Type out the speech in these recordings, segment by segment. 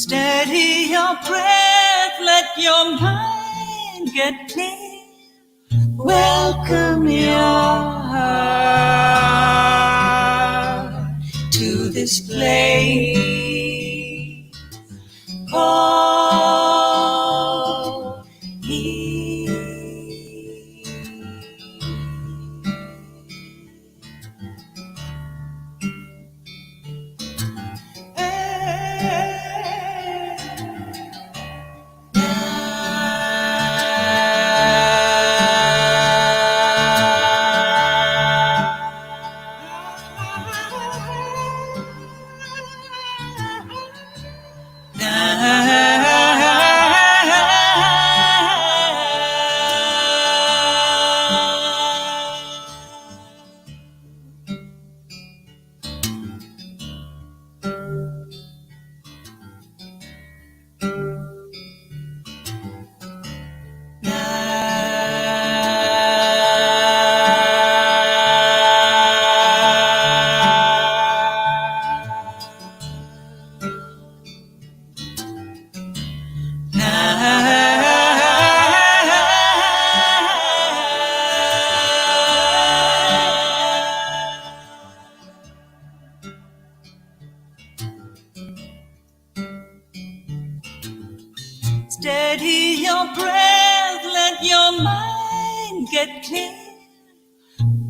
Steady your breath, let your mind get clear. Welcome your heart to this place called here. Steady your breath, let your mind get clear.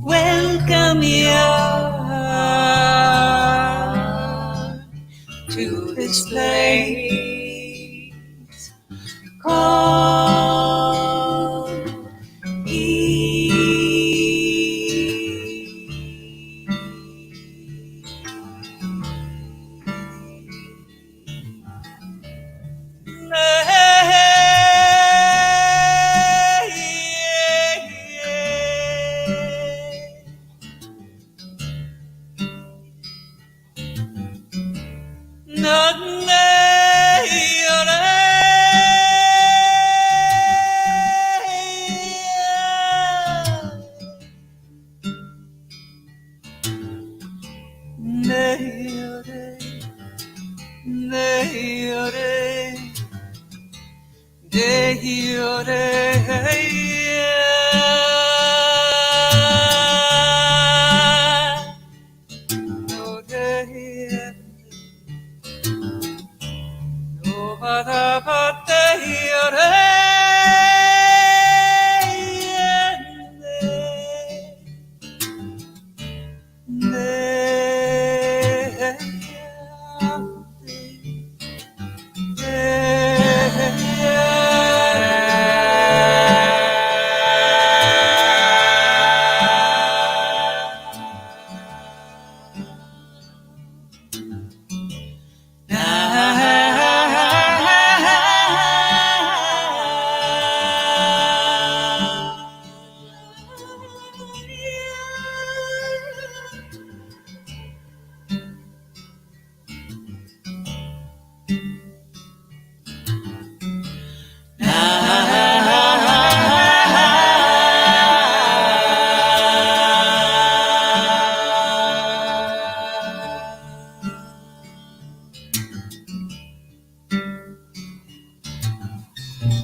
Welcome your heart to this place called Eve.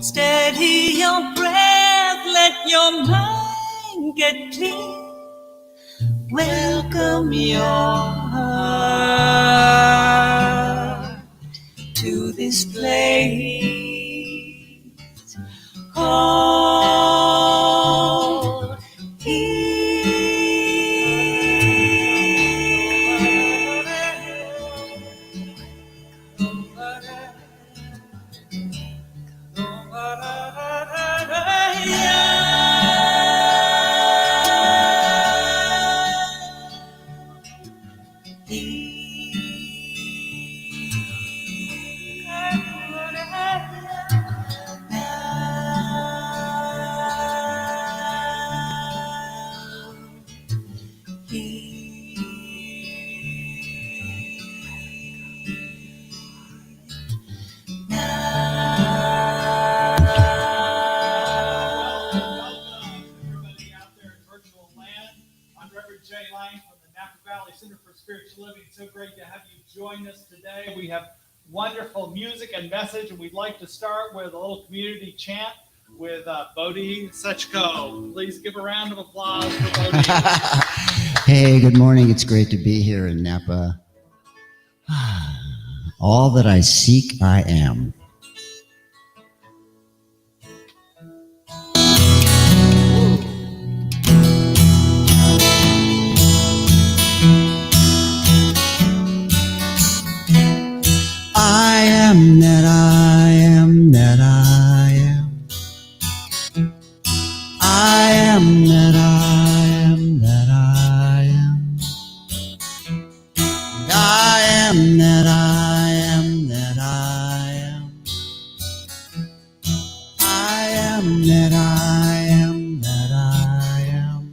Steady your breath, let your mind get clear. Welcome your heart to this place called wonderful music and message. And we'd like to start with a little community chant with Bodhi Sechko. Please give a round of applause for Bodhi. Hey, good morning. It's great to be here in Napa. All that I seek, I am. I am that I am that I am. I am that I am that I am. I am that I am that I am. I am that I am that I am.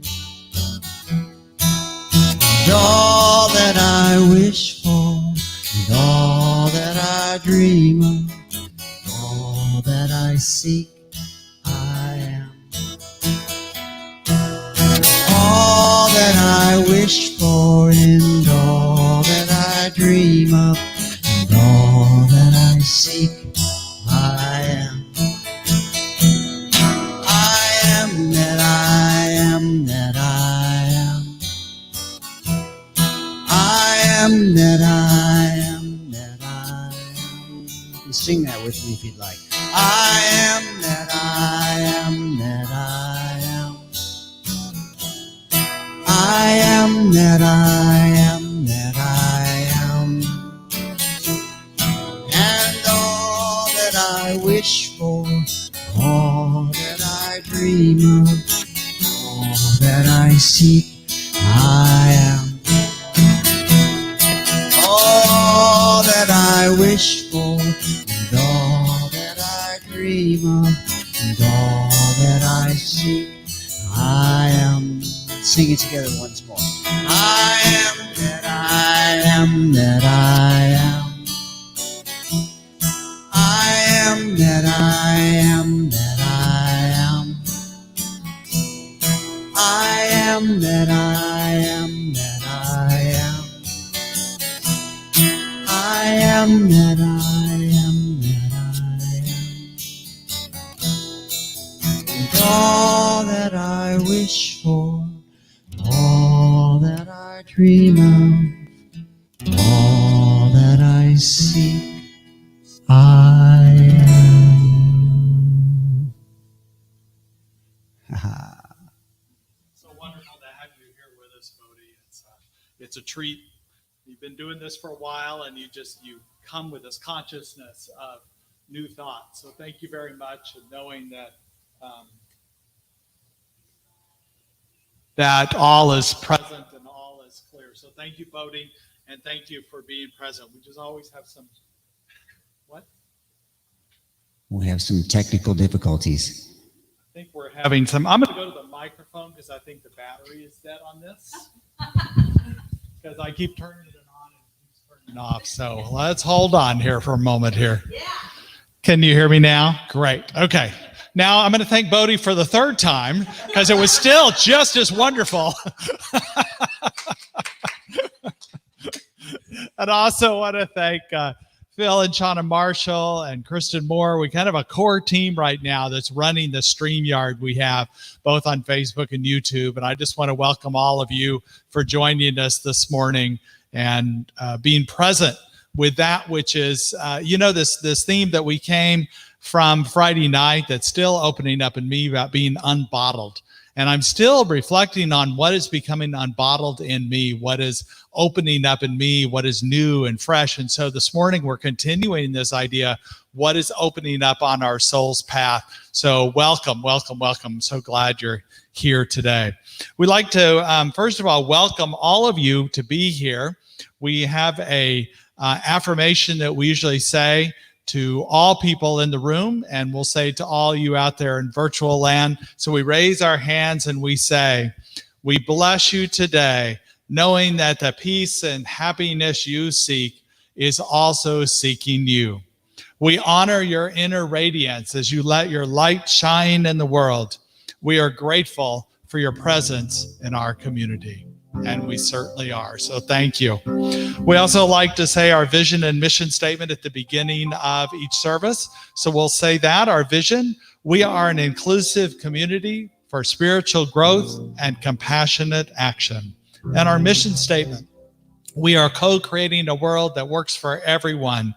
And all that I wish for, and all that I dream of, all that I seek, I am. All that I wish for, and all that I dream of, and all that I seek, I am. I am that I am that I am. I am that I am that I am. You can sing that with me if you'd like. I am that I am that I am. I am that I am that I am. And all that I wish for, all that I dream of, all that I seek, I am. All that I wish for, and all that I dream of, and all that I seek, I am. Sing it together once more. I am that I am that I am. I am that I am that I am. I am that I am that I am. I am that I am that I am. And all that I wish for, all that I dream of, all that I seek, I am. So wonderful to have you here with us, Bodhi. It's a treat. You've been doing this for a while, and you come with this consciousness of new thoughts. So thank you very much, and knowing that that all is present and all is clear. So thank you, Bodhi, and thank you for being present. We just always have some. What? We have some technical difficulties. I think we're having some. I'm going to go to the microphone because I think the battery is dead on this. Because I keep turning it on and it keeps turning it off. So let's hold on here for a moment here. Yeah. Can you hear me now? Great. Okay. Now I'm going to thank Bodhi for the third time because it was still just as wonderful. And also want to thank Phil and Chant and Marshall and Kristen Moore. We kind of have a core team right now that's running the StreamYard we have both on Facebook and YouTube. And I just want to welcome all of you for joining us this morning and being present with that, which is, this theme that we came from Friday night that's still opening up in me about being unbottled. And I'm still reflecting on what is becoming unbottled in me, what is opening up in me, what is new and fresh. And so this morning we're continuing this idea, what is opening up on our soul's path. So welcome, welcome, welcome. So glad you're here today. We'd like to, first of all, welcome all of you to be here. We have a affirmation that we usually say to all people in the room, and we'll say to all you out there in virtual land. So we raise our hands and we say, we bless you today, knowing that the peace and happiness you seek is also seeking you. We honor your inner radiance as you let your light shine in the world. We are grateful for your presence in our community. and we certainly are. So thank you. We also like to say our vision and mission statement at the beginning of each service. So we'll say that, our vision: we are an inclusive community for spiritual growth and compassionate action. And our mission statement: we are co-creating a world that works for everyone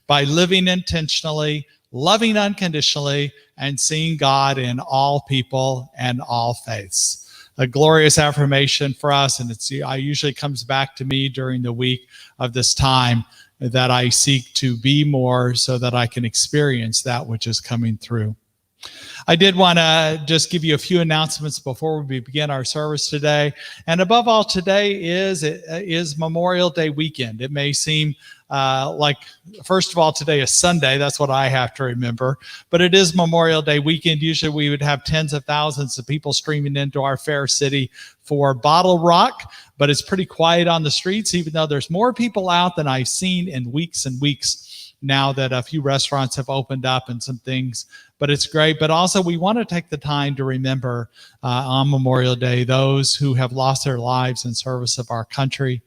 by living intentionally, loving unconditionally, and seeing God in all people and all faiths. A glorious affirmation for us, and it usually comes back to me during the week of this time, that I seek to be more so that I can experience that which is coming through. I did want to just give you a few announcements before we begin our service today. And above all, today is Memorial Day weekend. It may seem like, first of all, today is Sunday. That's what I have to remember. But it is Memorial Day weekend. Usually we would have tens of thousands of people streaming into our fair city for Bottle Rock. But it's pretty quiet on the streets, even though there's more people out than I've seen in weeks and weeks now that a few restaurants have opened up and some things. But it's great. But also we want to take the time to remember on Memorial Day those who have lost their lives in service of our country,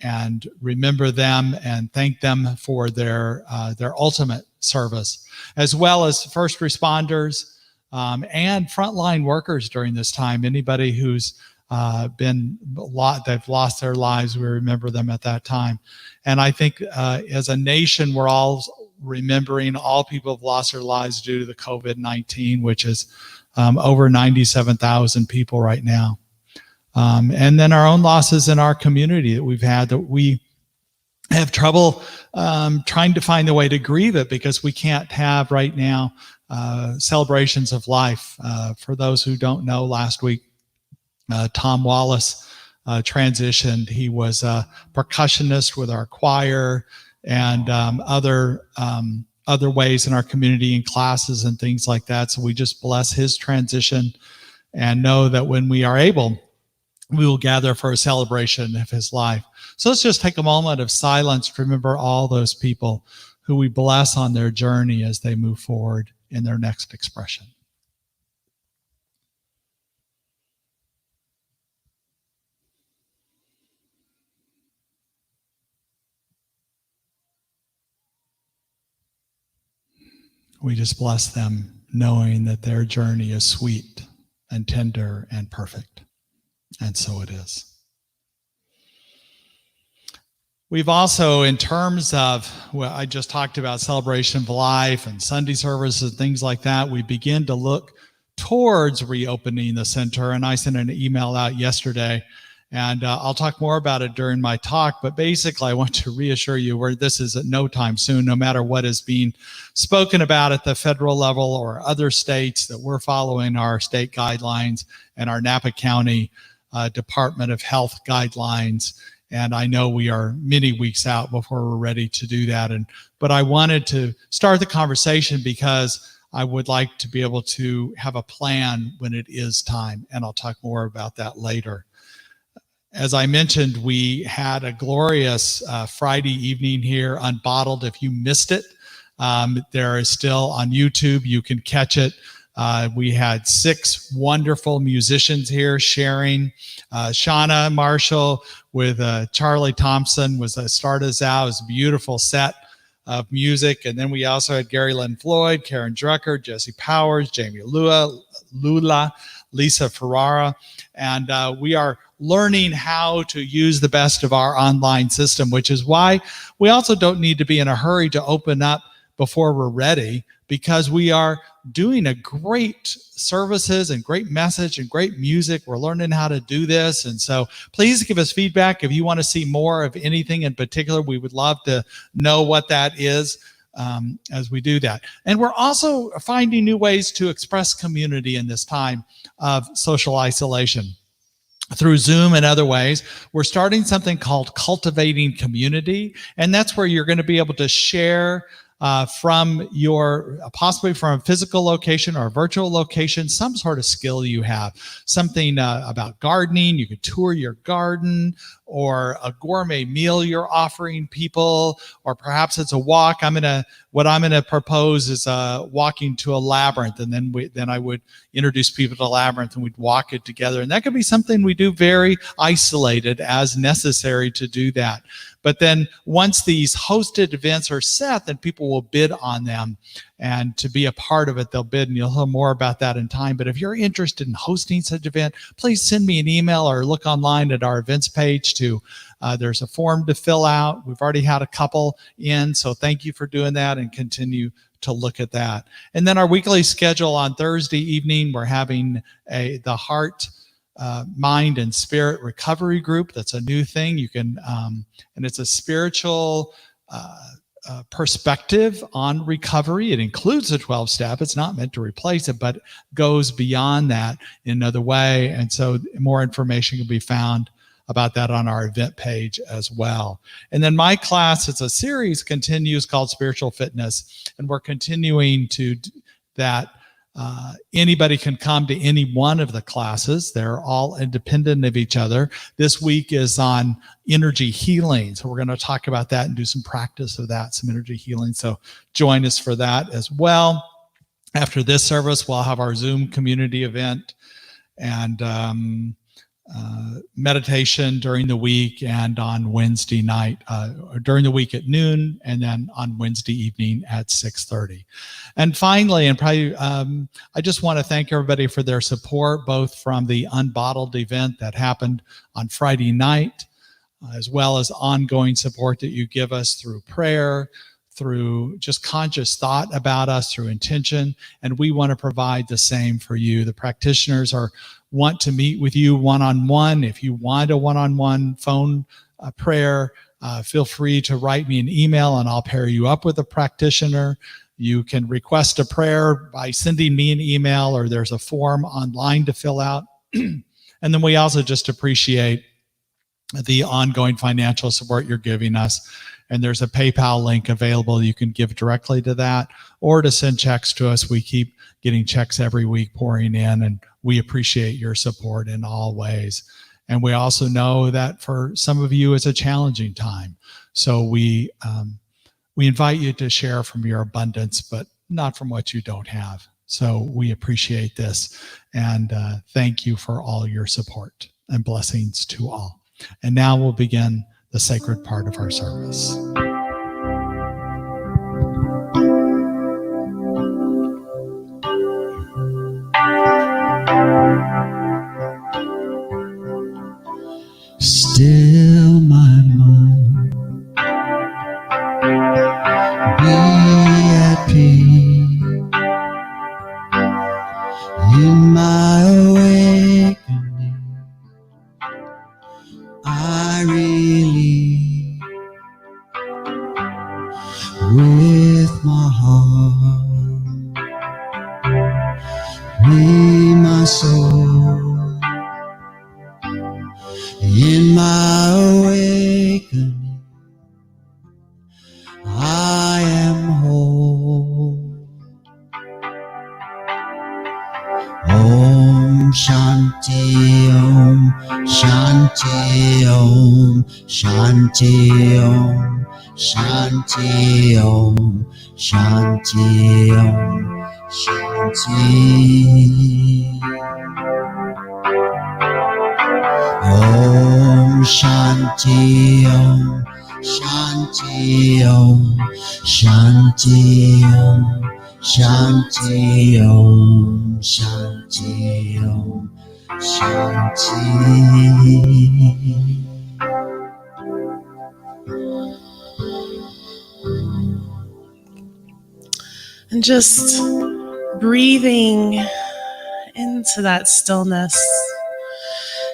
and remember them and thank them for their ultimate service, as well as first responders and frontline workers during this time. Anybody who's they've lost their lives, we remember them at that time. And I think as a nation, we're all remembering all people have lost their lives due to the COVID-19, which is over 97,000 people right now. And then our own losses in our community that we've had, that we have trouble trying to find a way to grieve it, because we can't have right now celebrations of life. For those who don't know, last week, Tom Wallace transitioned. He was a percussionist with our choir and other ways in our community and classes and things like that. So we just bless his transition and know that when we are able, we will gather for a celebration of his life. So let's just take a moment of silence to remember all those people who we bless on their journey as they move forward in their next expression. We just bless them, knowing that their journey is sweet and tender and perfect. And so it is. We've also, in terms of, well, I just talked about celebration of life and Sunday services and things like that, we begin to look towards reopening the center. And I sent an email out yesterday, and I'll talk more about it during my talk. But basically, I want to reassure you where this is at no time soon, no matter what is being spoken about at the federal level or other states, that we're following our state guidelines and our Napa County Department of Health guidelines. And I know we are many weeks out before we're ready to do that. But I wanted to start the conversation because I would like to be able to have a plan when it is time. And I'll talk more about that later. As I mentioned, we had a glorious Friday evening here, Unbottled. If you missed it, there is still on YouTube. You can catch it. We had 6 wonderful musicians here sharing. Shauna Marshall with Charlie Thompson started us out. It was a beautiful set of music. And then we also had Gary Lynn Floyd, Karen Drucker, Jesse Powers, Jamie Lula, Lisa Ferrara. And we are learning how to use the best of our online system, which is why we also don't need to be in a hurry to open up before we're ready, because we are doing a great services and great message and great music. We're learning how to do this. And so please give us feedback. If you want to see more of anything in particular, we would love to know what that is as we do that. And we're also finding new ways to express community in this time of social isolation. Through Zoom and other ways, we're starting something called Cultivating Community. And that's where you're going to be able to share possibly from a physical location or a virtual location, some sort of skill you have, something about gardening. You could tour your garden, or a gourmet meal you're offering people, or perhaps it's a walk. What I'm gonna propose is walking to a labyrinth, and then I would introduce people to the labyrinth and we'd walk it together. And that could be something we do very isolated as necessary to do that. But then once these hosted events are set, then people will bid on them. And to be a part of it, they'll bid, and you'll hear more about that in time. But if you're interested in hosting such an event, please send me an email or look online at our events page there's a form to fill out. We've already had a couple in, so thank you for doing that, and continue to look at that. And then our weekly schedule on Thursday evening, we're having the Heart, Mind, and Spirit Recovery Group. That's a new thing. You can, and it's a spiritual perspective on recovery. It includes the 12-step. It's not meant to replace it, but goes beyond that in another way. And so more information can be found about that on our event page as well. And then my class, it's a series, continues, called Spiritual Fitness, and we're continuing to that. Anybody can come to any one of the classes. They're all independent of each other. This week is on energy healing, so we're going to talk about that and do some practice of that, some energy healing. So join us for that as well. After this service, we'll have our Zoom community event and meditation during the week, and on Wednesday night, during the week at noon, and then on Wednesday evening at 6:30. And finally, and probably, I just want to thank everybody for their support, both from the Unbottled event that happened on Friday night, as well as ongoing support that you give us through prayer, through just conscious thought about us, through intention. And we want to provide the same for you. The practitioners want to meet with you one-on-one. If you want a one-on-one phone prayer, feel free to write me an email and I'll pair you up with a practitioner. You can request a prayer by sending me an email, or there's a form online to fill out. And then we also just appreciate the ongoing financial support you're giving us. And there's a PayPal link available. You can give directly to that, or to send checks to us. We keep getting checks every week pouring in, and we appreciate your support in all ways. And we also know that for some of you, it's a challenging time. So we invite you to share from your abundance, but not from what you don't have. So we appreciate this, and thank you for all your support, and blessings to all. And now we'll begin the sacred part of our service. Still my mind, be at peace in my awakening. I really, with my heart, free my soul. In my awakening, I am whole. Om Shanti Om Shanti Om Shanti Om Shanti Om Shanti Om Shanti. Om Shanti Om Shanti Om Shanti Om Shanti Om Shanti Om Shanti. And just breathing into that stillness,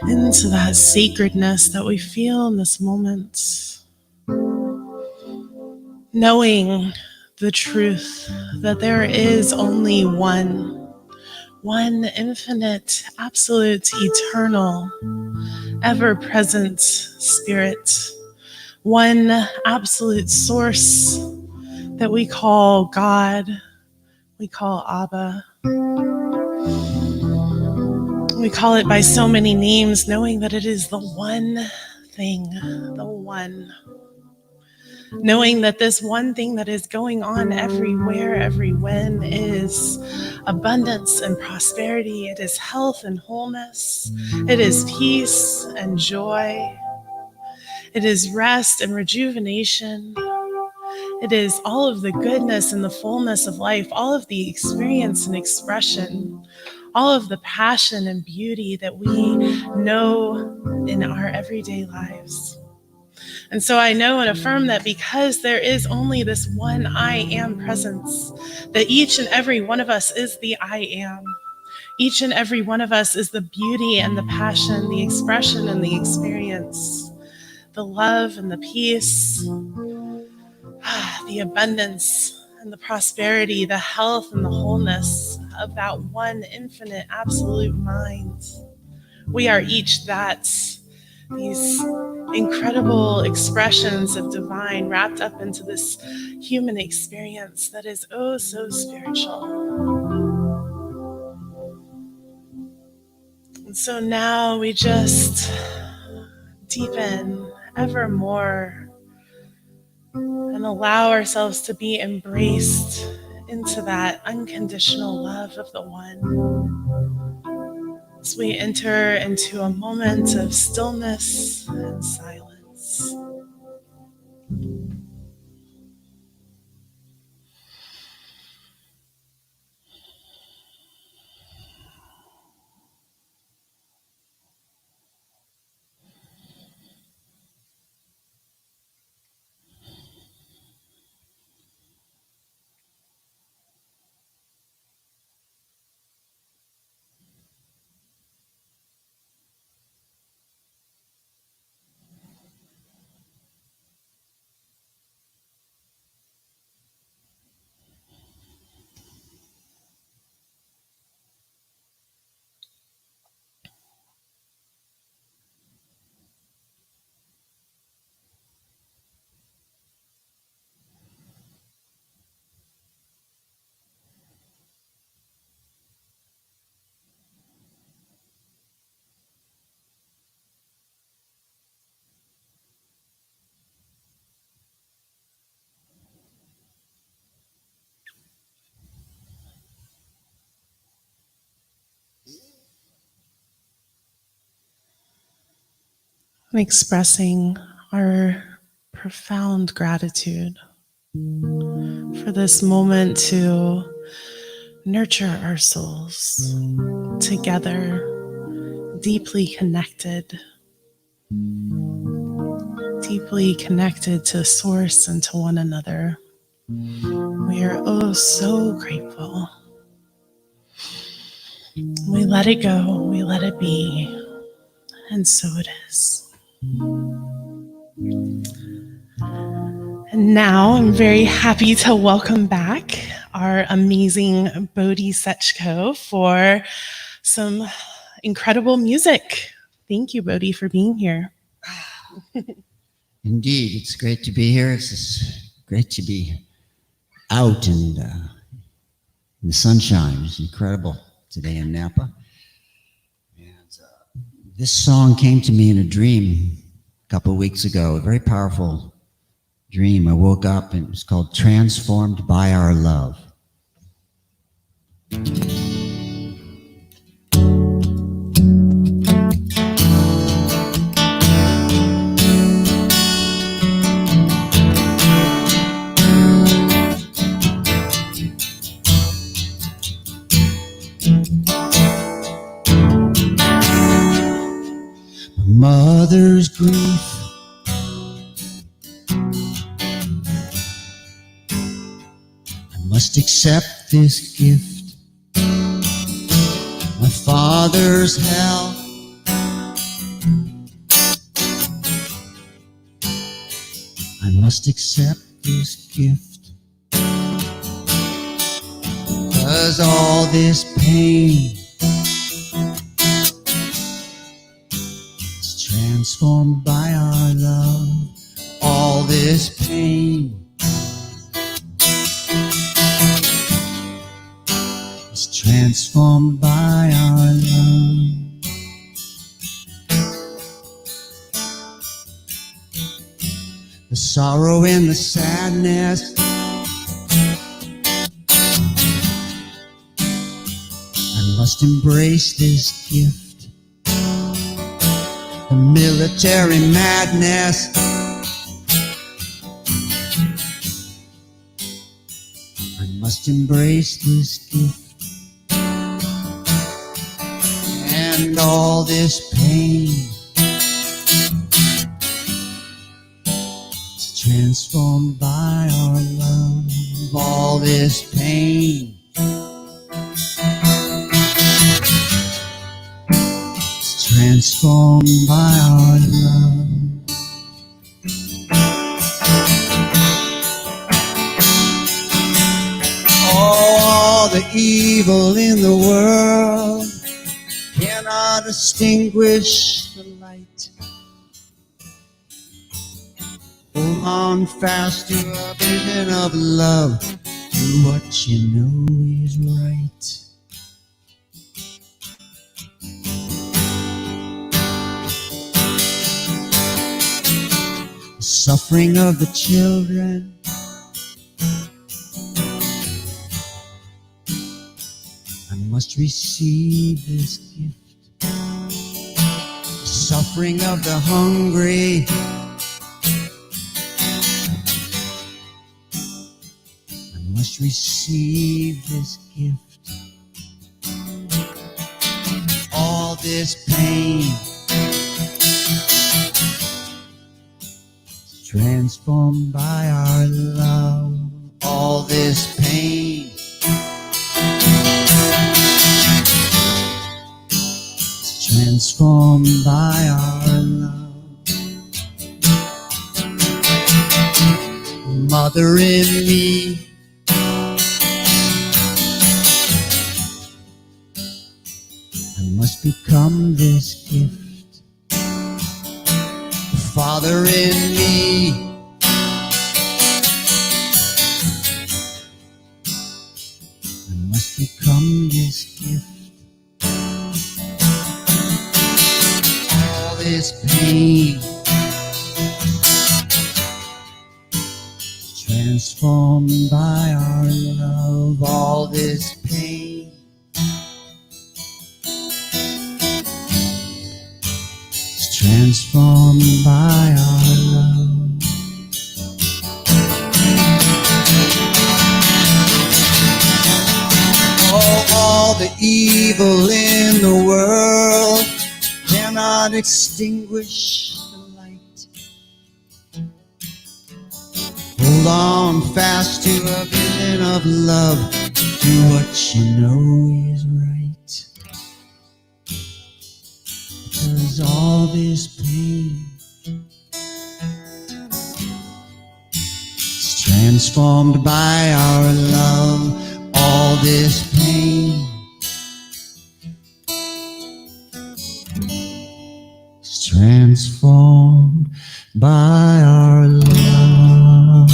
into that sacredness that we feel in this moment. Knowing the truth that there is only one infinite, absolute, eternal, ever-present spirit, one absolute source, that we call God, we call Abba. We call it by so many names, knowing that it is the one thing, the one. Knowing that this one thing that is going on everywhere, every when, is abundance and prosperity. It is health and wholeness. It is peace and joy. It is rest and rejuvenation. It is all of the goodness and the fullness of life, all of the experience and expression, all of the passion and beauty that we know in our everyday lives. And so I know and affirm that because there is only this one I am presence, that each and every one of us is the I am. Each and every one of us is the beauty and the passion, the expression and the experience, the love and the peace, the abundance and the prosperity, the health and the wholeness of that one infinite absolute mind. We are each that. These incredible expressions of divine wrapped up into this human experience that is oh so spiritual. And so now we just deepen ever more and allow ourselves to be embraced into that unconditional love of the one. As we enter into a moment of stillness and silence. And expressing our profound gratitude for this moment to nurture our souls together, deeply connected to Source and to one another. We are oh so grateful. We let it go, we let it be, and so it is. And now I'm very happy to welcome back our amazing Bodhi Sechko for some incredible music. Thank you, Bodhi, for being here. Indeed, it's great to be here. It's just great to be out and in the sunshine. It's incredible today in Napa. And this song came to me in a dream a couple of weeks ago, a very powerful dream. I woke up and it was called Transformed by Our Love. Mother's grief, I must accept this gift. My father's hell, I must accept this gift. 'Cause all this pain transformed by our love. All this pain transformed by our love. The sorrow and the sadness, I must embrace this gift. The military madness, I must embrace this gift. And all this pain is transformed by our love. All this pain is transformed by our love. All the evil in the world cannot extinguish the light. Hold on fast to a vision of love. Do what you know is right. The suffering of the children, I must receive this gift. The suffering of the hungry, I must receive this gift. All this pain is transformed by our love. All this pain transformed by our love. Mother in me, I must become this gift. The Father in me, I must become this gift. This pain transformed by our love. All this pain is transformed by our love. Oh, all the evil in the world cannot extinguish the light. Hold on fast to a vision of love. Do what you know is right. Because all this pain is transformed by our love. All this pain transformed by our love.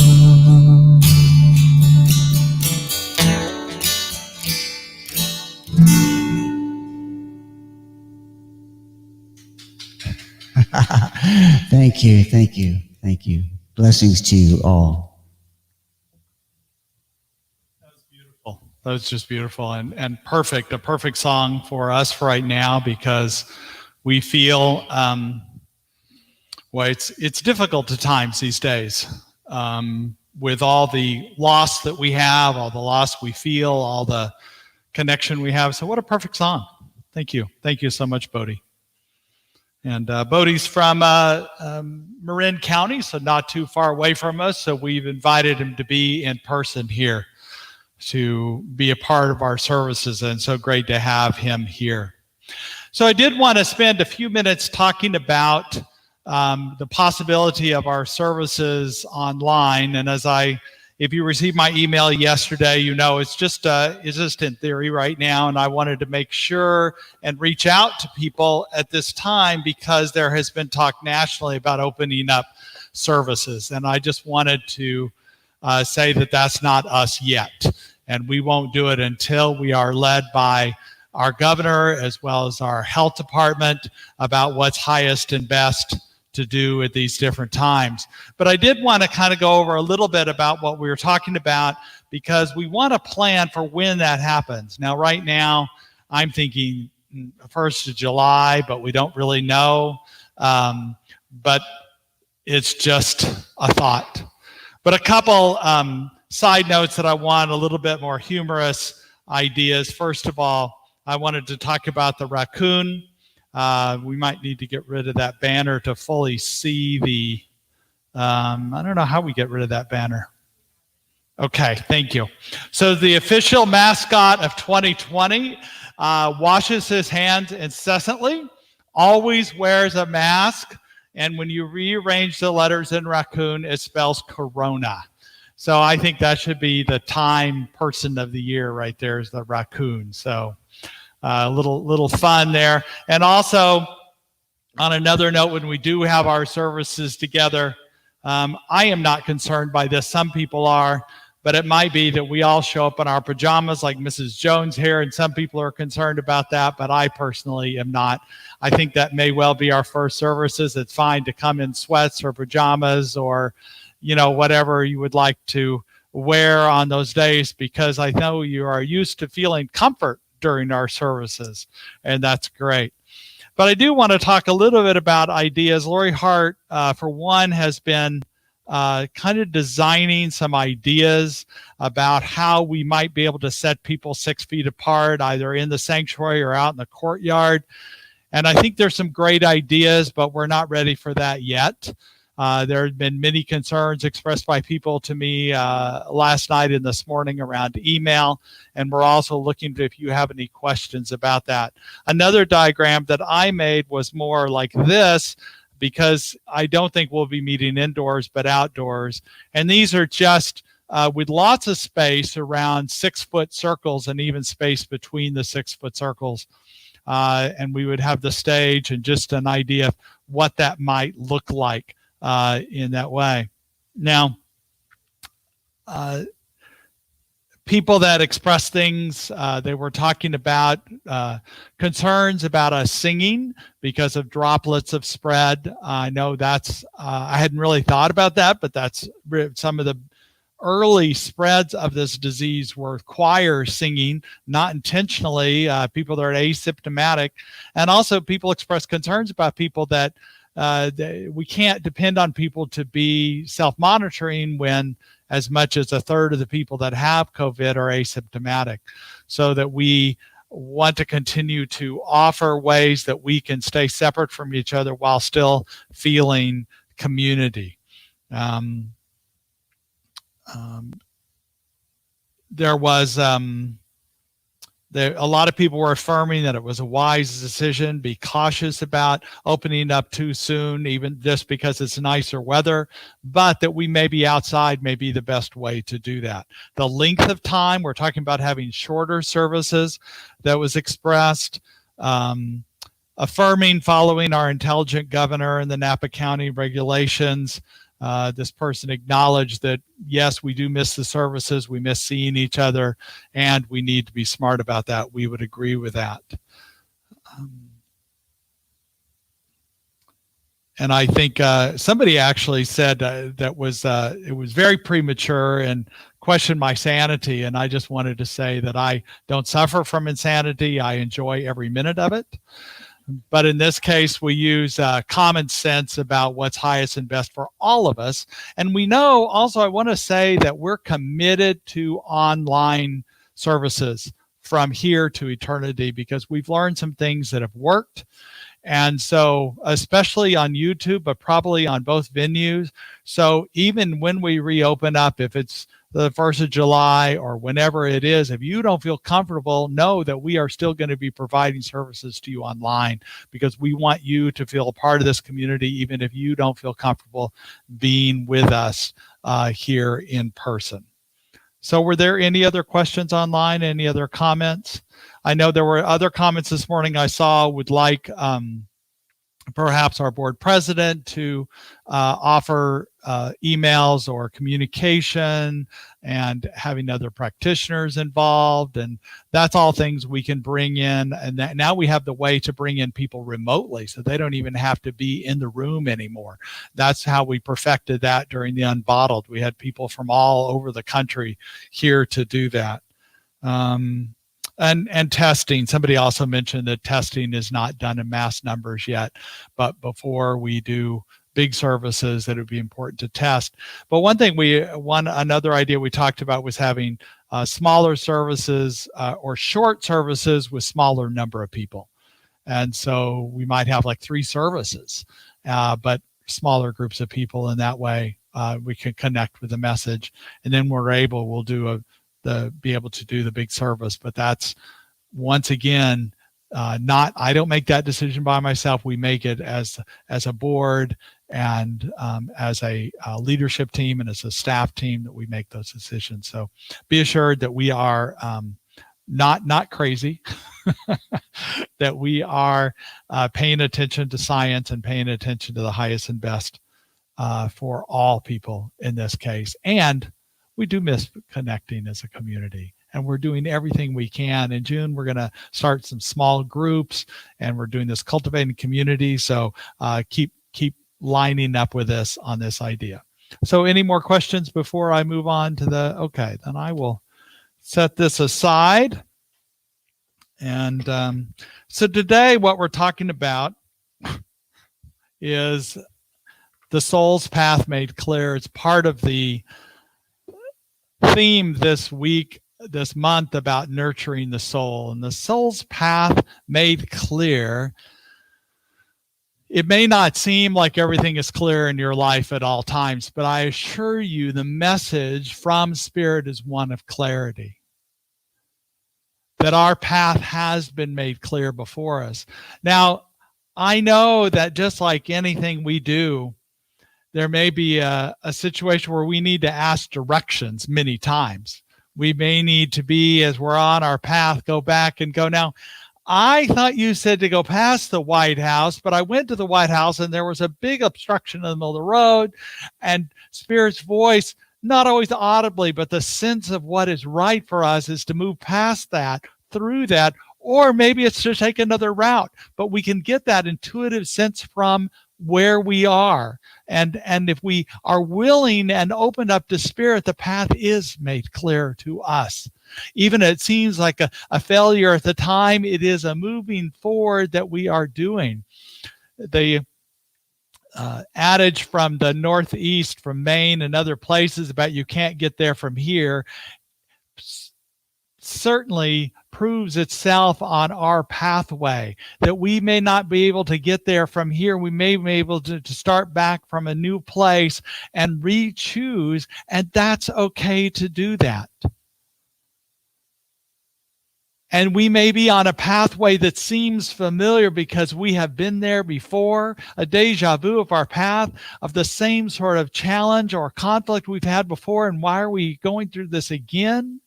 Thank you, thank you, thank you. Blessings to you all. That was beautiful. That was just beautiful and perfect. A perfect song for us right now because we feel, well, it's difficult at times these days with all the loss that we have, all the loss we feel, all the connection we have. So what a perfect song. Thank you. Thank you so much, Bodie. And Bodie's from Marin County, so not too far away from us. So we've invited him to be in person here to be a part of our services. And so great to have him here. So I did want to spend a few minutes talking about the possibility of our services online. And if you received my email yesterday, you know it's just in theory right now. And I wanted to make sure and reach out to people at this time because there has been talk nationally about opening up services. And I just wanted to say that that's not us yet. and we won't do it until we are led by our governor as well as our health department about what's highest and best to do at these different times. But I did want to kind of go over a little bit about what we were talking about, because we want to plan for when that happens. Now, right now, I'm thinking 1st of July, but we don't really know. But it's just a thought. But a couple side notes that I want, a little bit more humorous ideas. First of all, I wanted to talk about the raccoon. We might need to get rid of that banner to fully see the, I don't know how we get rid of that banner. Okay, thank you. So the official mascot of 2020 washes his hands incessantly, always wears a mask, and when you rearrange the letters in raccoon, it spells Corona. So I think that should be the Time Person of the Year right there, is the raccoon. So a little fun there. And also, on another note, when we do have our services together, I am not concerned by this. Some people are, but it might be that we all show up in our pajamas like Mrs. Jones here, and some people are concerned about that, but I personally am not. I think that may well be our first services. It's fine to come in sweats or pajamas or, whatever you would like to wear on those days, because I know you are used to feeling comfort during our services, and that's great. But I do want to talk a little bit about ideas. Lori Hart, for one, has been kind of designing some ideas about how we might be able to set people 6 feet apart, either in the sanctuary or out in the courtyard. And I think there's some great ideas, but we're not ready for that yet. There have been many concerns expressed by people to me last night and this morning around email, and we're also looking to if you have any questions about that. Another diagram that I made was more like this, because I don't think we'll be meeting indoors but outdoors. And these are just with lots of space around 6-foot circles and even space between the 6-foot circles. And we would have the stage and just an idea of what that might look like in that way. Now, people that express things, they were talking about concerns about us singing because of droplets of spread. I know that's, I hadn't really thought about that, but that's some of the early spreads of this disease were choir singing, not intentionally, people that are asymptomatic. And also people express concerns about people that we can't depend on people to be self-monitoring when as much as 1/3 of the people that have COVID are asymptomatic. So that we want to continue to offer ways that we can stay separate from each other while still feeling community. There was a lot of people were affirming that it was a wise decision. Be cautious about opening up too soon, even just because it's nicer weather, but that we may be outside may be the best way to do that. The length of time, we're talking about having shorter services that was expressed. Affirming following our intelligent governor and the Napa County regulations. This person acknowledged that, yes, we do miss the services, we miss seeing each other, and we need to be smart about that. We would agree with that. And I think somebody actually said that was it was very premature and questioned my sanity. And I just wanted to say that I don't suffer from insanity. I enjoy every minute of it. But in this case, we use common sense about what's highest and best for all of us. And we know also, I want to say that we're committed to online services from here to eternity, because we've learned some things that have worked. And so, especially on YouTube, but probably on both venues. So even when we reopen up, if it's the 1st of July or whenever it is, if you don't feel comfortable, know that we are still going to be providing services to you online, because we want you to feel a part of this community, even if you don't feel comfortable being with us here in person. So were there any other questions online? Any other comments? I know there were other comments this morning I saw would like perhaps our board president to offer emails or communication, and having other practitioners involved. And that's all things we can bring in. And now we have the way to bring in people remotely, so they don't even have to be in the room anymore. That's how we perfected that during the Unbottled. We had people from all over the country here to do that. And testing. Somebody also mentioned that testing is not done in mass numbers yet, but before we do big services, that it would be important to test. But another idea we talked about was having smaller services or short services with smaller number of people. And so we might have like 3 services, but smaller groups of people. And that way we can connect with the message. And then we'll do be able to do the big service. But that's, once again, I don't make that decision by myself. We make it as a board and as a leadership team and as a staff team, that we make those decisions. So be assured that we are not crazy, that we are paying attention to science and paying attention to the highest and best for all people in this case. And we do miss connecting as a community, and we're doing everything we can. In June, we're going to start some small groups, and we're doing this cultivating community. So keep lining up with us on this idea. So any more questions before I move on to okay, then I will set this aside. And so today what we're talking about is the soul's path made clear. It's part of the theme this month about nurturing the soul. And the soul's path made clear. It may not seem like everything is clear in your life at all times, but I assure you the message from Spirit is one of clarity. That our path has been made clear before us. Now, I know that just like anything we do, there may be a situation where we need to ask directions many times. We may need to be, as we're on our path, go back and go, now, I thought you said to go past the White House, but I went to the White House and there was a big obstruction in the middle of the road, and Spirit's voice, not always audibly, but the sense of what is right for us is to move past that, through that, or maybe it's to take another route. But we can get that intuitive sense from where we are. And if we are willing and opened up to Spirit, the path is made clear to us. Even if it seems like a failure at the time, it is a moving forward that we are doing. The adage from the Northeast, from Maine and other places about you can't get there from here, certainly proves itself on our pathway, that we may not be able to get there from here. We may be able to start back from a new place and re-choose, and that's okay to do that. And we may be on a pathway that seems familiar because we have been there before, a deja vu of our path, of the same sort of challenge or conflict we've had before, and why are we going through this again?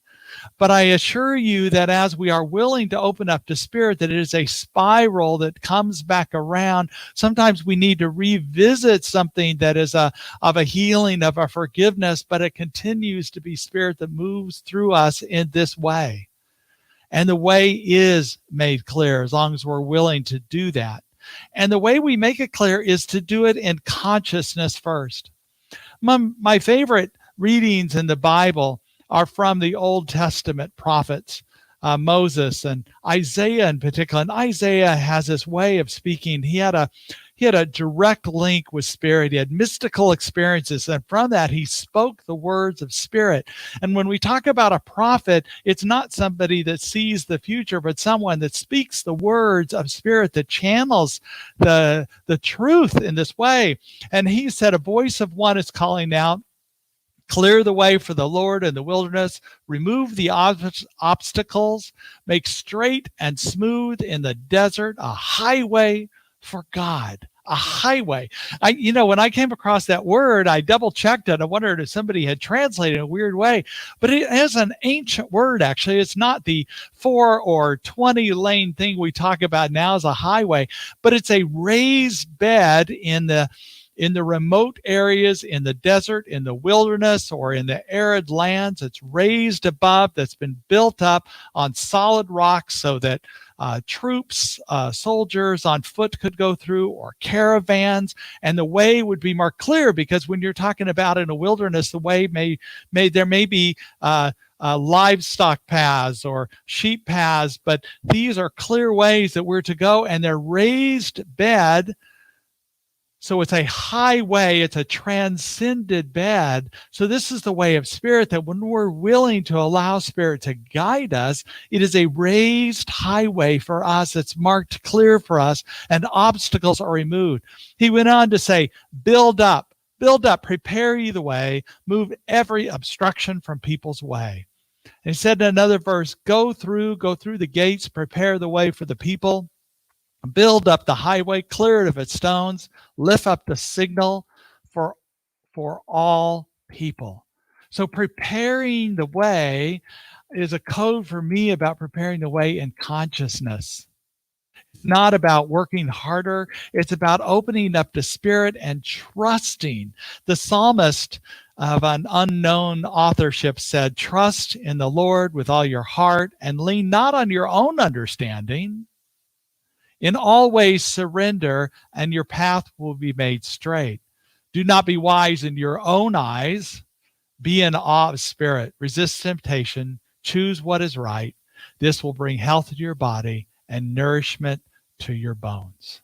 But I assure you that as we are willing to open up to Spirit, that it is a spiral that comes back around. Sometimes we need to revisit something that is of a healing, of a forgiveness, but it continues to be Spirit that moves through us in this way. And the way is made clear as long as we're willing to do that. And the way we make it clear is to do it in consciousness first. My favorite readings in the Bible are from the Old Testament prophets, Moses and Isaiah in particular. And Isaiah has this way of speaking. He had a direct link with Spirit. He had mystical experiences, and from that he spoke the words of Spirit. And when we talk about a prophet, it's not somebody that sees the future, but someone that speaks the words of Spirit, that channels the truth in this way. And he said, a voice of one is calling out, clear the way for the Lord in the wilderness, remove the obstacles, make straight and smooth in the desert a highway for God, A highway. When I came across that word, I double checked it. I wondered if somebody had translated it in a weird way, but it is an ancient word. Actually, it's not the 4 or 20 lane thing we talk about now as a highway, but it's a raised bed in the remote areas, in the desert, in the wilderness, or in the arid lands. It's raised above, that's been built up on solid rocks so that troops, soldiers on foot could go through, or caravans, and the way would be more clear, because when you're talking about in a wilderness, the way there may be livestock paths or sheep paths, but these are clear ways that we're to go, and they're raised bed. So it's a highway, it's a transcended bed. So this is the way of Spirit, that when we're willing to allow Spirit to guide us, it is a raised highway for us. It's marked clear for us, and obstacles are removed. He went on to say, build up, prepare ye the way, move every obstruction from people's way. And he said in another verse, go through the gates, prepare the way for the people. Build up the highway, clear it of its stones, lift up the signal for all people. So preparing the way is a code for me about preparing the way in consciousness. It's not about working harder. It's about opening up the Spirit and trusting. The psalmist of an unknown authorship said, trust in the Lord with all your heart and lean not on your own understanding. In all ways surrender, and your path will be made straight. Do not be wise in your own eyes. Be in awe of Spirit. Resist temptation. Choose what is right. This will bring health to your body and nourishment to your bones.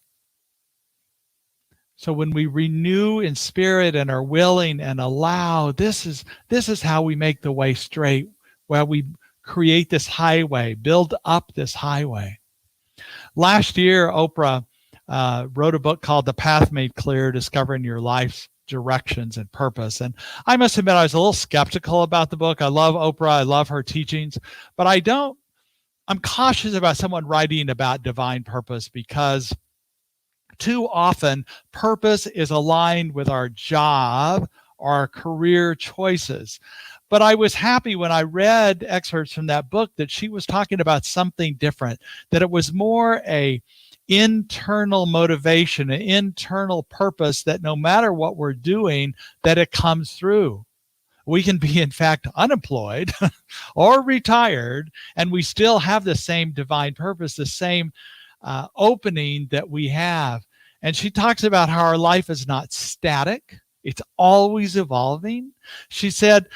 So when we renew in spirit and are willing and allow, this is how we make the way straight, where we create this highway, build up this highway. Last year, Oprah wrote a book called The Path Made Clear, Discovering Your Life's Directions and Purpose. And I must admit, I was a little skeptical about the book. I love Oprah. I love her teachings. But I'm cautious about someone writing about divine purpose, because too often purpose is aligned with our job or our career choices. But I was happy when I read excerpts from that book that she was talking about something different, that it was more a internal motivation, an internal purpose, that no matter what we're doing, that it comes through. We can be, in fact, unemployed or retired, and we still have the same divine purpose, the same opening that we have. And she talks about how our life is not static. It's always evolving. She said,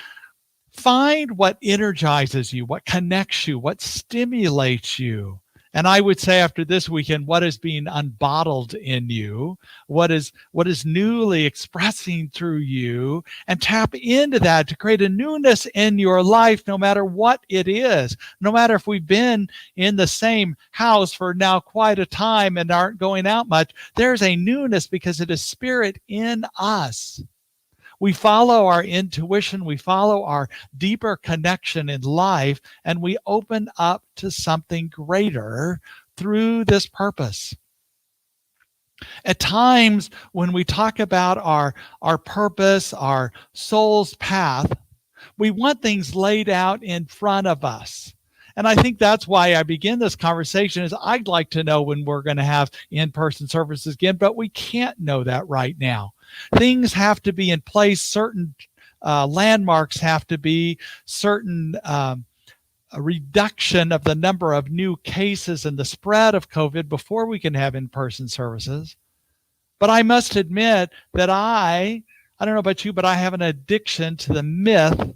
find what energizes you, what connects you, what stimulates you. And I would say after this weekend, what is being unbottled in you, what is newly expressing through you, and tap into that to create a newness in your life, no matter what it is. No matter if we've been in the same house for now quite a time and aren't going out much, there's a newness because it is Spirit in us. We follow our intuition, we follow our deeper connection in life, and we open up to something greater through this purpose. At times when we talk about our purpose, our soul's path, we want things laid out in front of us. And I think that's why I begin this conversation, is I'd like to know when we're going to have in-person services again, but we can't know that right now. Things have to be in place. Certain landmarks have to be, certain a reduction of the number of new cases and the spread of COVID before we can have in-person services. But I must admit that I don't know about you, but I have an addiction to the myth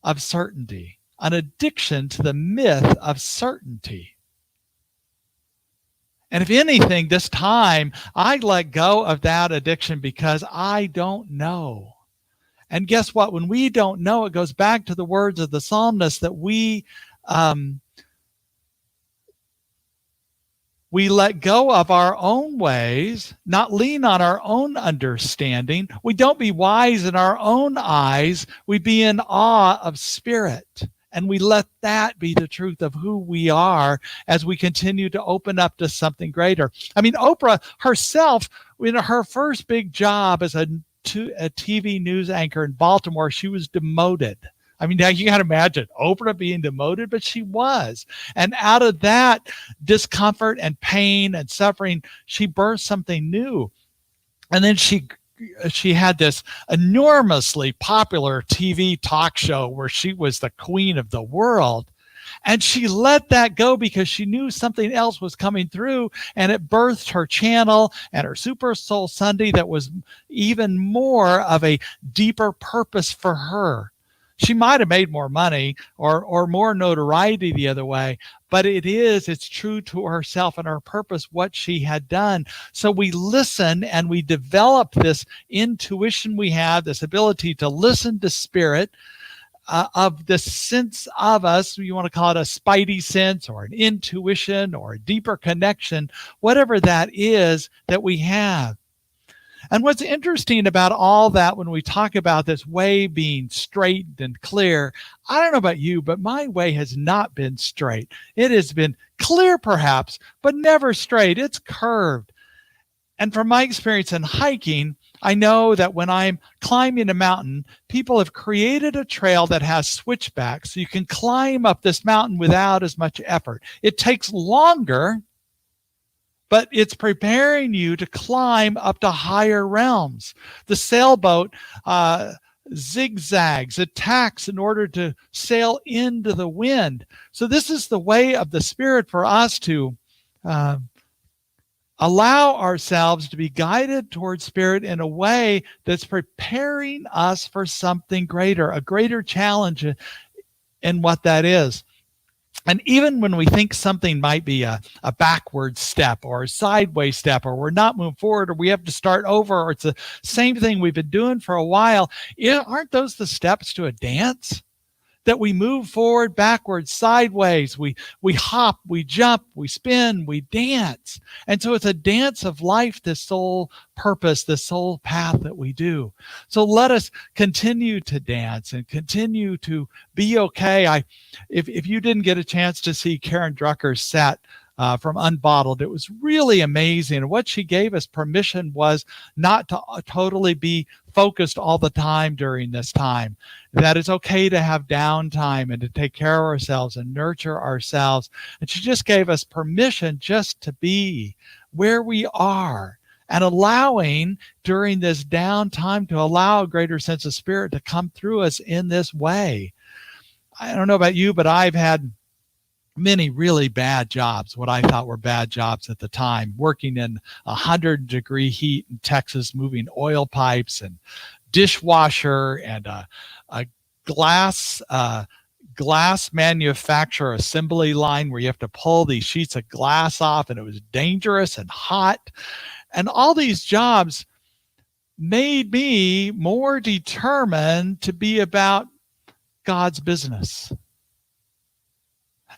of certainty. An addiction to the myth of certainty. And if anything, this time I let go of that addiction because I don't know. And guess what? When we don't know, it goes back to the words of the psalmist that we let go of our own ways, not lean on our own understanding. We don't be wise in our own eyes. We be in awe of Spirit. And we let that be the truth of who we are as we continue to open up to something greater. I mean, Oprah herself, her first big job as a TV news anchor in Baltimore, she was demoted. I mean, now you got to imagine Oprah being demoted, but she was. And out of that discomfort and pain and suffering, she birthed something new. And then she had this enormously popular TV talk show where she was the queen of the world. And she let that go because she knew something else was coming through, and it birthed her channel and her Super Soul Sunday that was even more of a deeper purpose for her. She might have made more money or more notoriety the other way, but it's true to herself and her purpose, what she had done. So we listen and we develop this intuition we have, this ability to listen to spirit, of the sense of us. You want to call it a spidey sense or an intuition or a deeper connection, whatever that is that we have. And what's interesting about all that when we talk about this way being straight and clear, I don't know about you, but my way has not been straight. It has been clear perhaps, but never straight. It's curved. And from my experience in hiking, I know that when I'm climbing a mountain, people have created a trail that has switchbacks so you can climb up this mountain without as much effort. It takes longer, but it's preparing you to climb up to higher realms. The sailboat zigzags, attacks in order to sail into the wind. So this is the way of the Spirit for us to allow ourselves to be guided towards Spirit in a way that's preparing us for something greater, a greater challenge in what that is. And even when we think something might be a backward step or a sideways step, or we're not moving forward, or we have to start over, or it's the same thing we've been doing for a while, aren't those the steps to a dance? That we move forward, backwards, sideways, we hop, we jump, we spin, we dance. And so it's a dance of life, this soul purpose, this soul path that we do. So let us continue to dance and continue to be okay. If you didn't get a chance to see Karen Drucker's set from Unbottled, it was really amazing. And what she gave us permission was not to totally be focused all the time during this time, that it's okay to have downtime and to take care of ourselves and nurture ourselves. And she just gave us permission just to be where we are and allowing during this downtime to allow a greater sense of Spirit to come through us in this way. I don't know about you, but I've had many really bad jobs, what I thought were bad jobs at the time, working in 100-degree heat in Texas, moving oil pipes and dishwasher and a glass manufacturer assembly line where you have to pull these sheets of glass off, and it was dangerous and hot. And all these jobs made me more determined to be about God's business.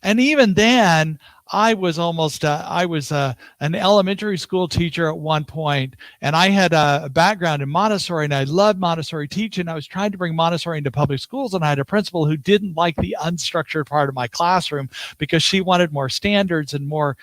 And even then, I was an elementary school teacher at one point, and I had a background in Montessori, and I loved Montessori teaching. I was trying to bring Montessori into public schools, and I had a principal who didn't like the unstructured part of my classroom because she wanted more standards and more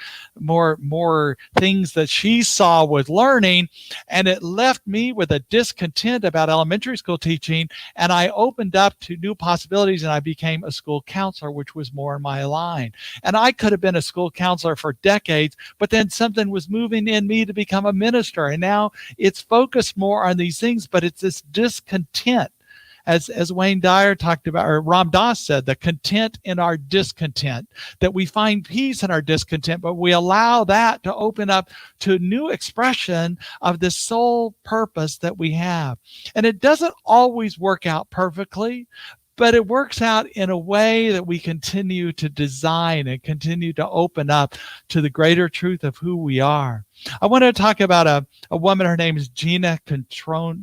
things that she saw with learning, and it left me with a discontent about elementary school teaching, and I opened up to new possibilities, and I became a school counselor, which was more in my line. And I could have been a school counselor for decades, but then something was moving in me to become a minister. And now it's focused more on these things, but it's this discontent. As Wayne Dyer talked about, or Ram Dass said, the content in our discontent, that we find peace in our discontent, but we allow that to open up to a new expression of the soul purpose that we have. And it doesn't always work out perfectly, but it works out in a way that we continue to design and continue to open up to the greater truth of who we are. I want to talk about a woman. Her name is Gina Catronio.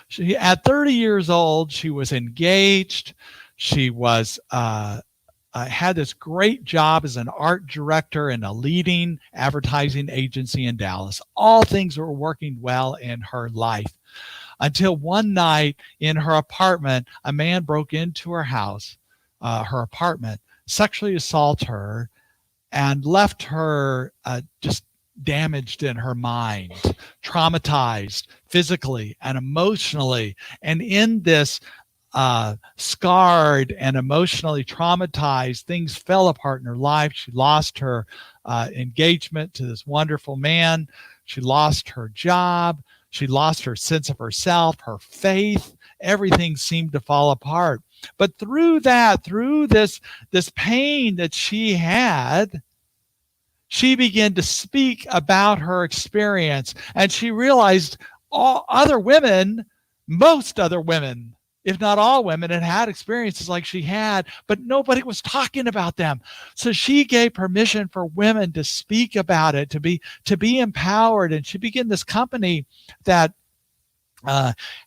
She, at 30 years old, she was engaged. She was had this great job as an art director in a leading advertising agency in Dallas. All things were working well in her life. until one night in her apartment, a man broke into her house, her apartment, sexually assaulted her, and left her just damaged in her mind, traumatized physically and emotionally. And in this scarred and emotionally traumatized, things fell apart in her life. She lost her engagement to this wonderful man. She lost her job. She lost her sense of herself, her faith. Everything seemed to fall apart. But through this pain that she had, she began to speak about her experience. And she realized most other women, if not all women, had experiences like she had, but nobody was talking about them. So she gave permission for women to speak about it, to be empowered. And she began this company that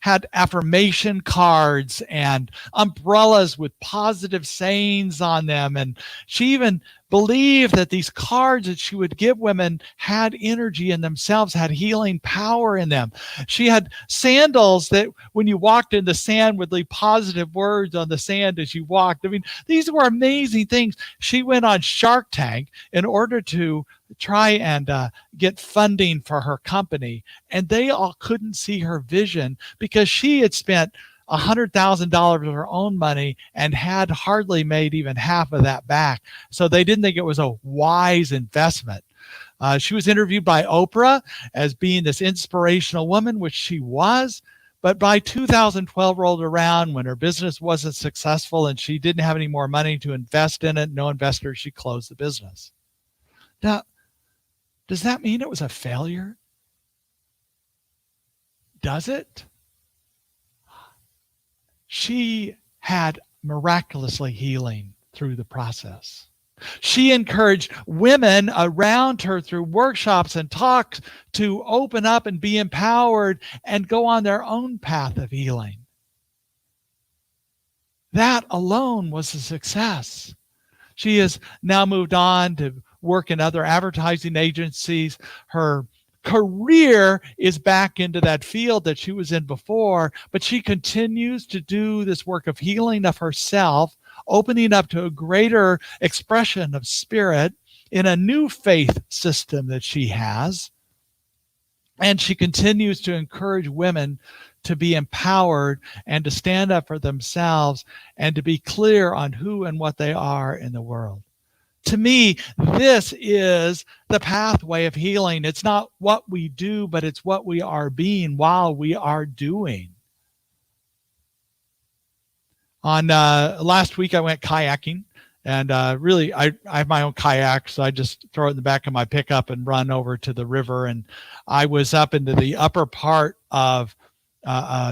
had affirmation cards and umbrellas with positive sayings on them. And she even believed that these cards that she would give women had energy in themselves, had healing power in them. She had sandals that when you walked in the sand would leave positive words on the sand as you walked. I mean, these were amazing things. She went on Shark Tank in order to try and get funding for her company. And they all couldn't see her vision because she had spent $100,000 of her own money and had hardly made even half of that back. So they didn't think it was a wise investment. She was interviewed by Oprah as being this inspirational woman, which she was. But by 2012 rolled around, when her business wasn't successful and she didn't have any more money to invest in it, no investors, she closed the business. Now, does that mean it was a failure? Does it? She had miraculously healing through the process. She encouraged women around her through workshops and talks to open up and be empowered and go on their own path of healing. That alone was a success. She has now moved on to work in other advertising agencies. Her career is back into that field that she was in before, but she continues to do this work of healing of herself, opening up to a greater expression of spirit in a new faith system that she has. And she continues to encourage women to be empowered and to stand up for themselves and to be clear on who and what they are in the world. To me, this is the pathway of healing. It's not what we do, but it's what we are being while we are doing. On last week, I went kayaking, and really, I have my own kayak, so I just throw it in the back of my pickup and run over to the river. And I was up into the upper part of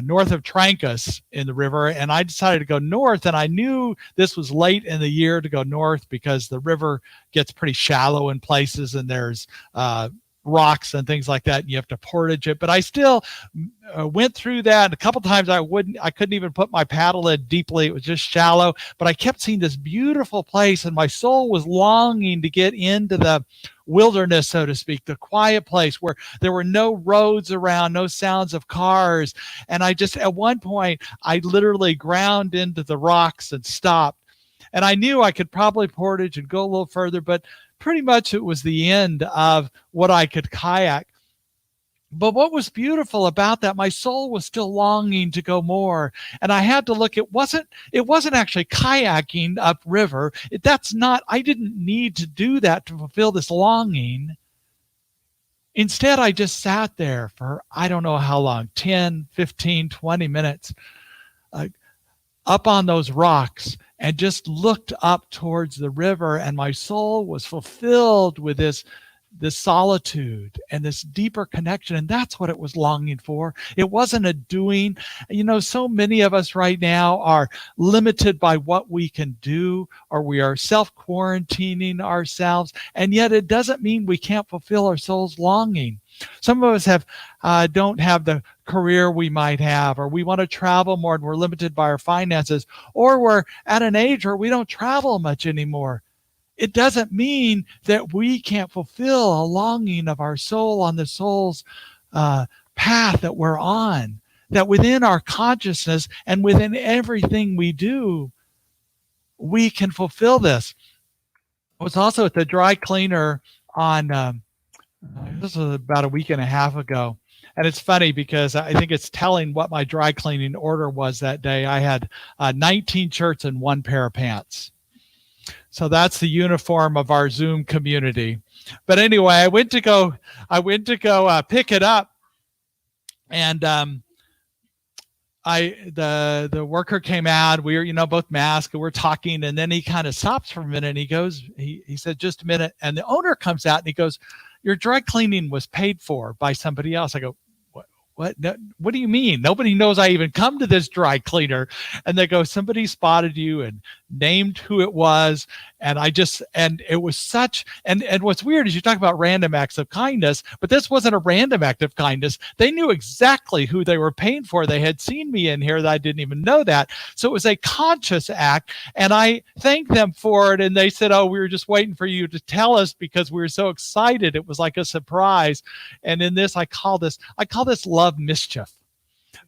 north of Trancas in the river, and I decided to go north. And I knew this was late in the year to go north because the river gets pretty shallow in places, and there's rocks and things like that, and you have to portage it. But I still went through that. And a couple times I couldn't even put my paddle in deeply. It was just shallow. But I kept seeing this beautiful place, and my soul was longing to get into the wilderness, so to speak, the quiet place where there were no roads around, no sounds of cars. And I just, at one point, I literally ground into the rocks and stopped. And I knew I could probably portage and go a little further, but pretty much it was the end of what I could kayak. But what was beautiful about that, my soul was still longing to go more. And I had to look, it wasn't actually kayaking upriver. I didn't need to do that to fulfill this longing. Instead, I just sat there for, I don't know how long, 10, 15, 20 minutes, up on those rocks, and just looked up towards the river. And my soul was fulfilled with this solitude and this deeper connection. And that's what it was longing for. It wasn't a doing. So many of us right now are limited by what we can do, or we are self-quarantining ourselves. And yet it doesn't mean we can't fulfill our soul's longing. Some of us don't have the career we might have, or we want to travel more and we're limited by our finances, or we're at an age where we don't travel much anymore. It doesn't mean that we can't fulfill a longing of our soul on the soul's path that we're on. that within our consciousness and within everything we do, we can fulfill this. I was also at the dry cleaner on, this was about a week and a half ago. And it's funny because I think it's telling what my dry cleaning order was that day. I had 19 shirts and one pair of pants. So that's the uniform of our Zoom community. But anyway, I went to go pick it up, and the worker came out. We were, both masked, and we're talking, and then he kind of stops for a minute, and he said, "Just a minute." And the owner comes out and he goes, "Your dry cleaning was paid for by somebody else." I go, What? No, what do you mean? Nobody knows I even come to this dry cleaner. And they go, "Somebody spotted you and named who it was." And it was such, and what's weird is you talk about random acts of kindness, but this wasn't a random act of kindness. They knew exactly who they were paying for. They had seen me in here that I didn't even know that. So it was a conscious act, and I thanked them for it. And they said, "Oh, we were just waiting for you to tell us because we were so excited. It was like a surprise." And in this, I call this love mischief,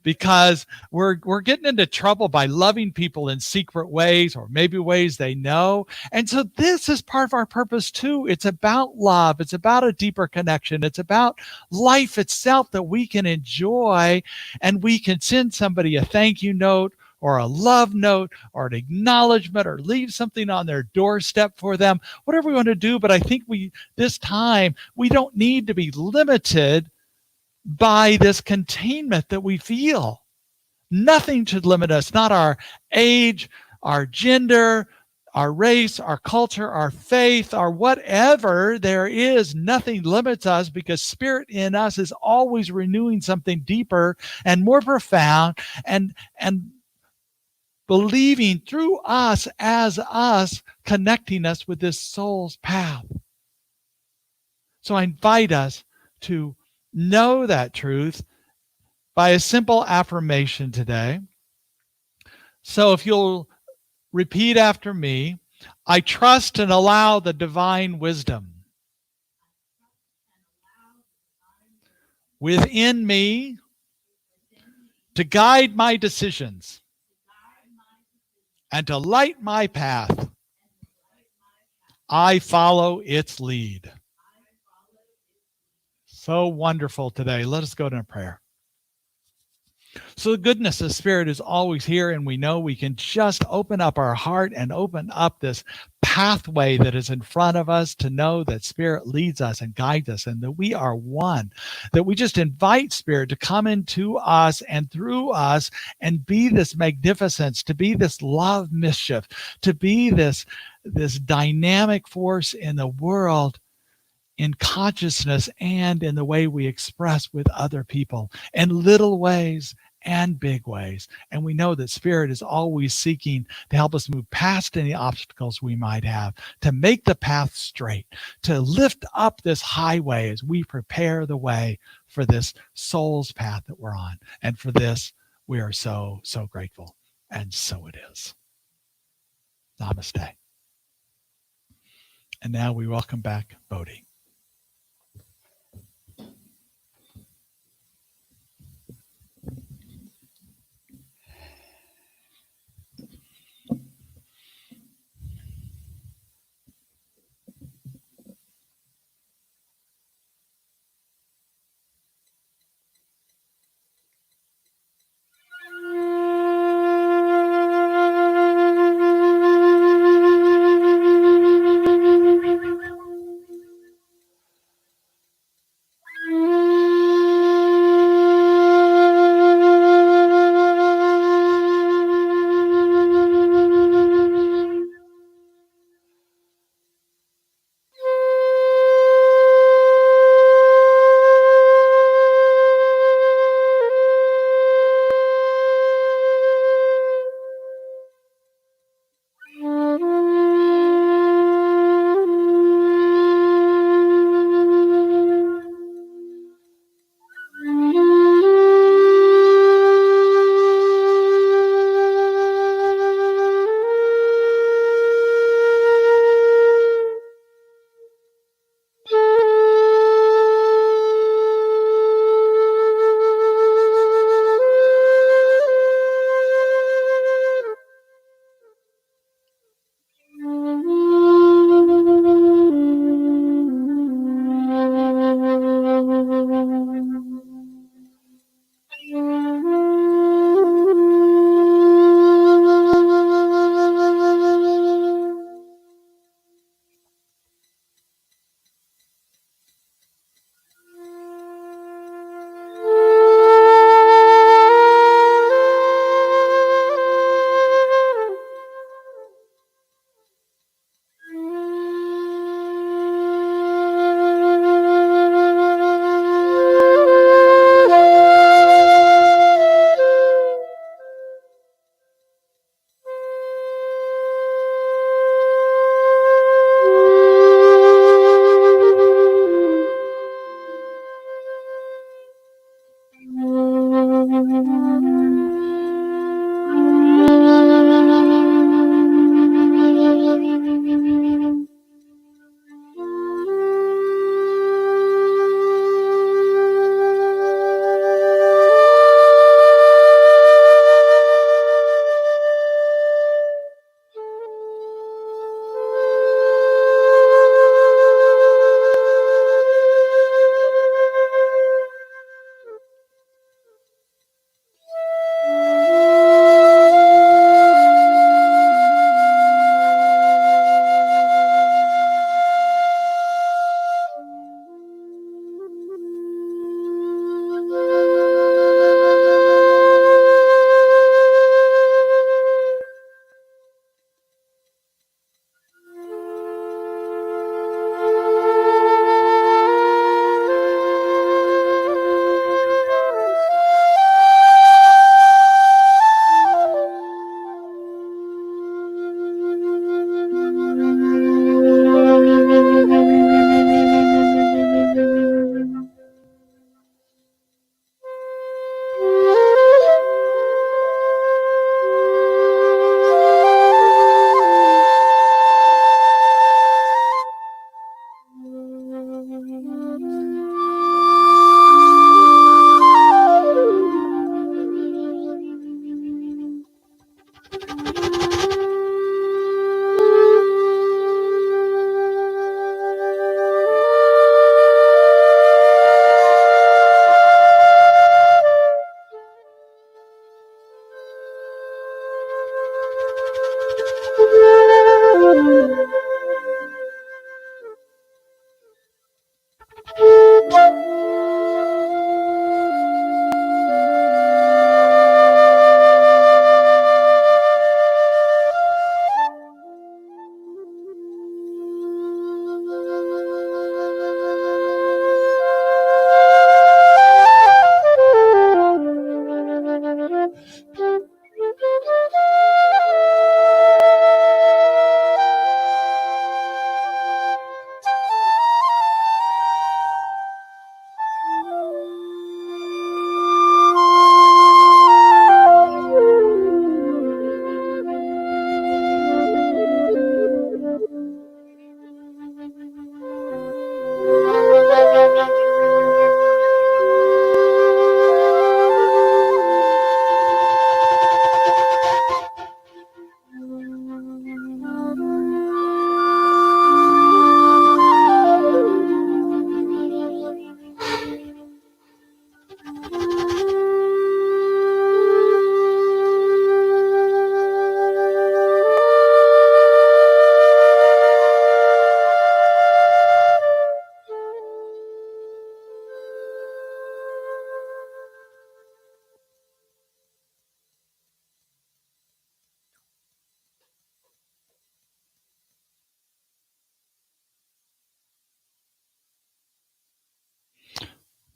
because we're getting into trouble by loving people in secret ways, or maybe ways they know. And so this is part of our purpose too. It's about love. It's about a deeper connection. It's about life itself that we can enjoy, and we can send somebody a thank you note or a love note or an acknowledgement, or leave something on their doorstep for them, whatever we want to do. But I think this time we don't need to be limited by this containment that we feel. Nothing should limit us, not our age, our gender, our race, our culture, our faith, our whatever there is. Nothing limits us, because Spirit in us is always renewing something deeper and more profound, and believing through us, as us, connecting us with this soul's path. So I invite us to know that truth by a simple affirmation today. So if you'll repeat after me: I trust and allow the divine wisdom within me to guide my decisions and to light my path. I follow its lead. So wonderful today. Let us go to prayer. So the goodness of Spirit is always here, and we know we can just open up our heart and open up this pathway that is in front of us, to know that Spirit leads us and guides us, and that we are one, that we just invite Spirit to come into us and through us and be this magnificence, to be this love mischief, to be this dynamic force in the world, in consciousness, and in the way we express with other people, in little ways and big ways. And we know that Spirit is always seeking to help us move past any obstacles we might have, to make the path straight, to lift up this highway as we prepare the way for this soul's path that we're on. And for this, we are so, so grateful. And so it is. Namaste. And now we welcome back Bodhi.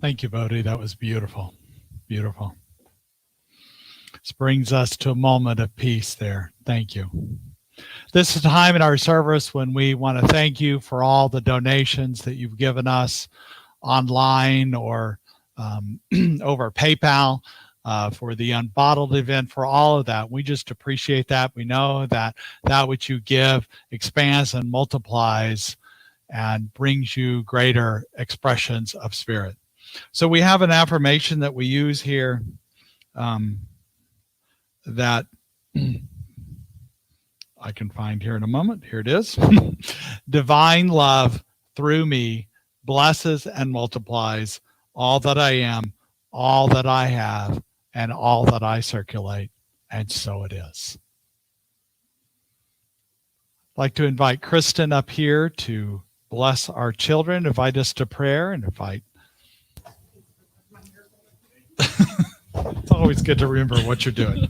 Thank you, Bodhi. That was beautiful. Beautiful. This brings us to a moment of peace there. Thank you. This is a time in our service when we want to thank you for all the donations that you've given us online or over PayPal for the Unbottled event, for all of that. We just appreciate that. We know that that which you give expands and multiplies and brings you greater expressions of spirit. So we have an affirmation that we use here that I can find here in a moment. Here it is. Divine love through me blesses and multiplies all that I am, all that I have, and all that I circulate. And so it is. I'd like to invite Kristen up here to bless our children, invite us to prayer, and invite. It's always good to remember what you're doing.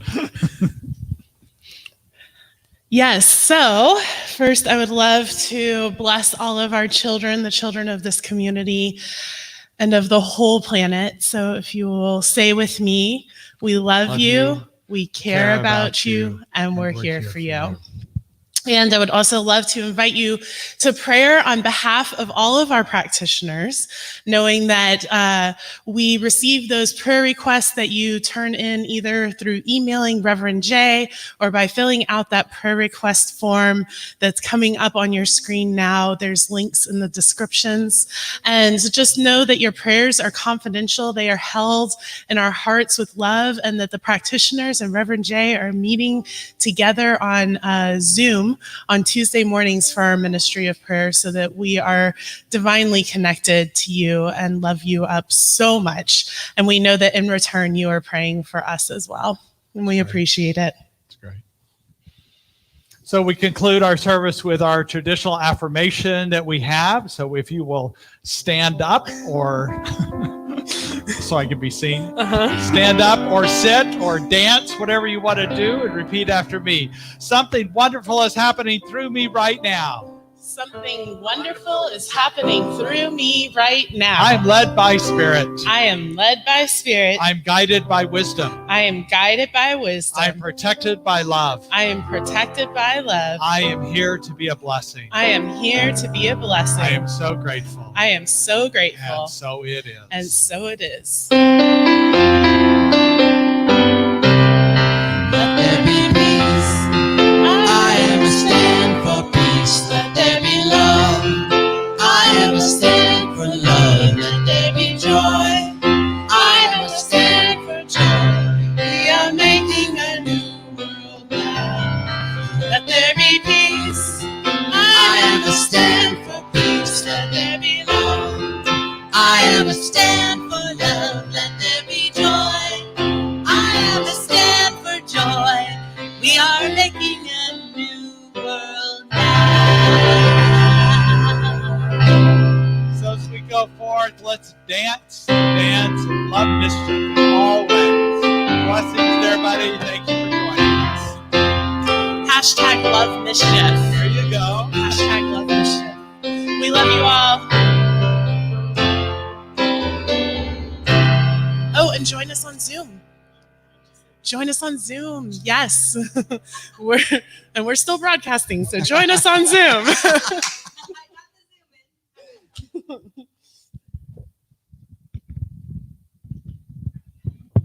Yes, so first I would love to bless all of our children, the children of this community and of the whole planet. So if you will say with me, we love you, we care about you, and we're here for you. And I would also love to invite you to prayer on behalf of all of our practitioners, knowing that we receive those prayer requests that you turn in either through emailing Reverend Jay or by filling out that prayer request form that's coming up on your screen now. There's links in the descriptions. And just know that your prayers are confidential. They are held in our hearts with love, and that the practitioners and Reverend Jay are meeting together on Zoom on Tuesday mornings for our ministry of prayer, so that we are divinely connected to you and love you up so much. And we know that in return, you are praying for us as well. And we appreciate it. That's great. So we conclude our service with our traditional affirmation that we have. So if you will stand up, or so I can be seen. Stand up or sit or dance, whatever you want to do, and repeat after me. Something wonderful is happening through me right now. Something wonderful is happening through me right now. I'm led by Spirit. I am led by Spirit. I'm guided by wisdom. I am guided by wisdom. I'm protected by love. I am protected by love. I am here to be a blessing. I am here to be a blessing. I am so grateful. I am so grateful. And so it is. And so it is. Let there be peace. I am a stand for peace. Let there be love. I am a stand for love. Let there be joy. I am a stand for joy. We are making a new world now. Let there be peace. I am a stand for peace. Let there be love. I am a stand for love. Let there be joy. I am a stand for joy. We are making a new world now. So as we go forth, let's dance, and love mischief in all ways. Blessings to everybody. Thank you for joining us. Hashtag love mischief. There you go. Hashtag love mischief. We love you all. Oh, and join us on Zoom. Join us on Zoom. Yes. we're still broadcasting, so join us on Zoom.